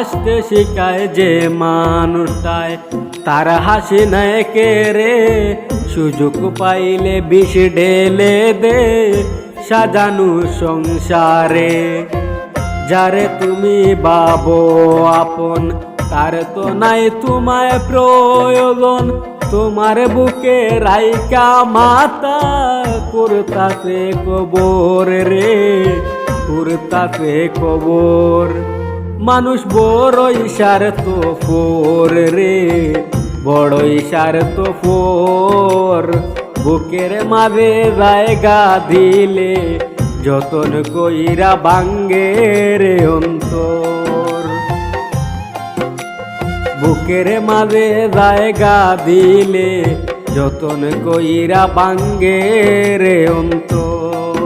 হাসতে শিখায় যে মানুষটায়, তার হাসি নেয় কে রে? সুযোগ পাইলে বিষ ঢেলে দে সাজানো সংসারে। যারে তুমি ভাবো আপন, তার তো নাই তোমায় প্রয়োজন। তোমার বুকে রাইকা মাতা করতাছে কবর রে, করতাছে কবর। মানুষ বড়ই স্বার্থ ফোর রে, বড়ই স্বার্থ ফোর। বুকের মাঝে জায়গা দিলে যতন কইরা ভাঙ্গে রে অন্তর। বুকের মাঝে জায়গা দিলে যতন কইরা ভাঙ্গে রে অন্তর।